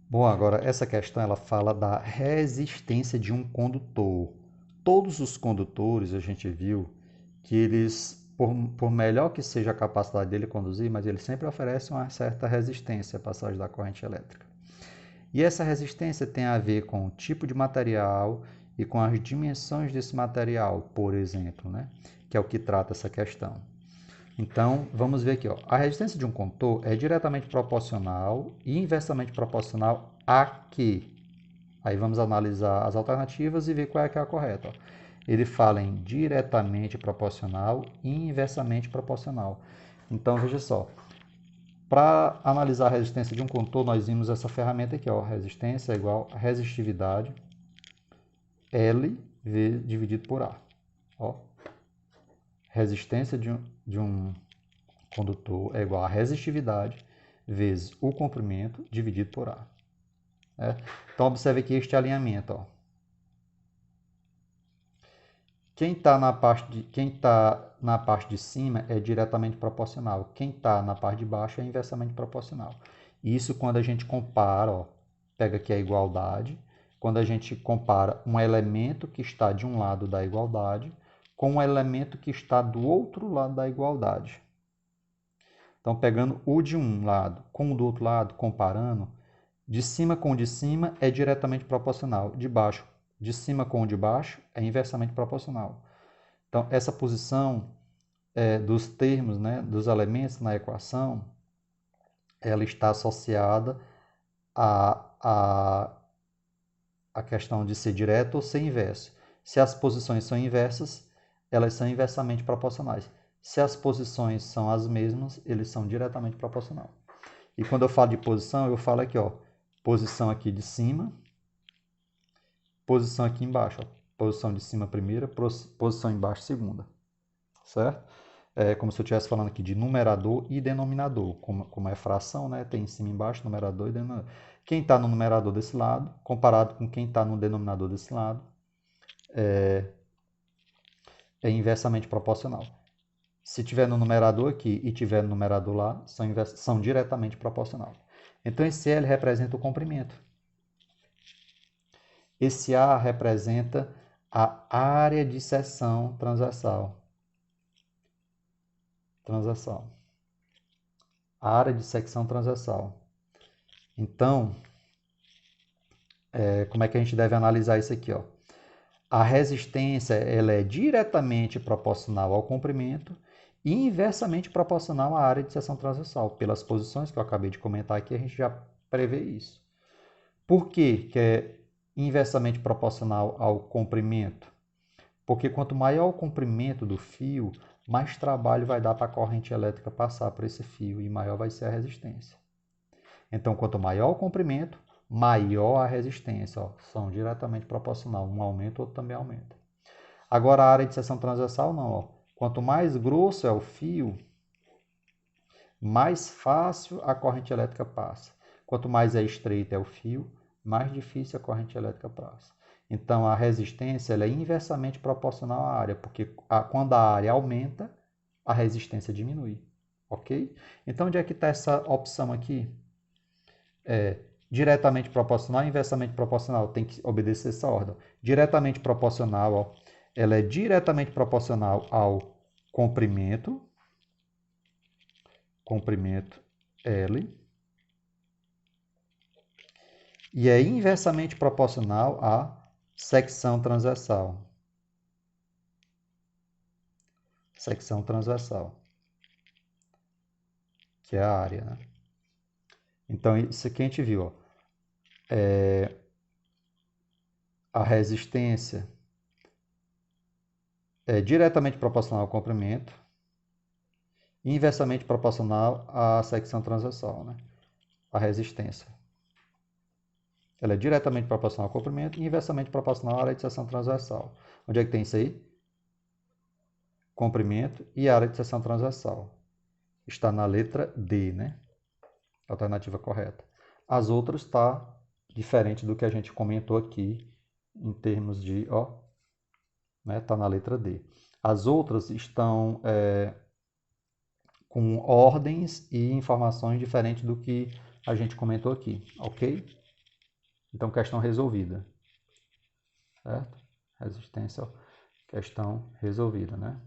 Bom, agora essa questão ela fala da resistência de um condutor. Todos os condutores a gente viu que eles, por melhor que seja a capacidade dele conduzir, mas eles sempre oferecem uma certa resistência à passagem da corrente elétrica. E essa resistência tem a ver com o tipo de material e com as dimensões desse material, por exemplo, né? Que é o que trata essa questão. Então, vamos ver aqui. Ó. A resistência de um condutor é diretamente proporcional e inversamente proporcional a quê? Aí vamos analisar as alternativas e ver qual é que é a correta. Ó. Ele fala em diretamente proporcional e inversamente proporcional. Então, veja só. Para analisar a resistência de um condutor, nós vimos essa ferramenta aqui. Ó. Resistência é igual a resistividade L dividido por A. Ó. Resistência de um condutor é igual a resistividade vezes o comprimento dividido por A. Então, observe aqui este alinhamento. Ó. Quem está na parte de cima é diretamente proporcional. Quem está na parte de baixo é inversamente proporcional. Isso quando a gente compara, ó, pega aqui a igualdade, quando a gente compara um elemento que está de um lado da igualdade com um elemento que está do outro lado da igualdade. Então, pegando o de um lado com o do outro lado, comparando, de cima com o de cima é diretamente proporcional. De cima com o de baixo é inversamente proporcional. Então, essa posição dos termos, né, dos elementos na equação, ela está associada à questão de ser direto ou ser inverso. Se as posições são inversas, elas são inversamente proporcionais. Se as posições são as mesmas, eles são diretamente proporcionais. E quando eu falo de posição, eu falo aqui, ó, posição aqui de cima, posição aqui embaixo. Ó, posição de cima primeira, posição embaixo segunda. Certo? É como se eu estivesse falando aqui de numerador e denominador. Como é fração, né? Tem em cima e embaixo, numerador e denominador. Quem está no numerador desse lado, comparado com quem está no denominador desse lado, é inversamente proporcional. Se tiver no numerador aqui e tiver no numerador lá, são diretamente proporcional. Então, esse L representa o comprimento. Esse A representa a área de seção transversal. A área de secção transversal. Então, como é que a gente deve analisar isso aqui? Ó? A resistência ela é diretamente proporcional ao comprimento e inversamente proporcional à área de seção transversal. Pelas posições que eu acabei de comentar aqui, a gente já prevê isso. Por que é inversamente proporcional ao comprimento? Porque quanto maior o comprimento do fio, mais trabalho vai dar para a corrente elétrica passar por esse fio e maior vai ser a resistência. Então, quanto maior o comprimento, maior a resistência. Ó, são diretamente proporcional. Um aumenta, outro também aumenta. Agora, a área de seção transversal, não. Ó. Quanto mais grosso é o fio, mais fácil a corrente elétrica passa. Quanto mais estreito é o fio, mais difícil a corrente elétrica passa. Então, a resistência ela é inversamente proporcional à área, porque quando a área aumenta, a resistência diminui. Ok? Então, onde é que está essa opção aqui? Diretamente proporcional e inversamente proporcional. Tem que obedecer essa ordem. Diretamente proporcional, ó, ela é diretamente proporcional ao comprimento L, e é inversamente proporcional à secção transversal. Secção transversal, que é a área, né? Então, isso aqui a gente viu, ó, a resistência é diretamente proporcional ao comprimento e inversamente proporcional à secção transversal, né? A resistência. Ela é diretamente proporcional ao comprimento e inversamente proporcional à área de seção transversal. Onde é que tem isso aí? Comprimento e área de seção transversal. Está na letra D, né? Alternativa correta. As outras está diferente do que a gente comentou aqui em termos de, ó, né? Está na letra D. As outras estão com ordens e informações diferentes do que a gente comentou aqui, ok? Então, questão resolvida, certo? Resistência, questão resolvida, né?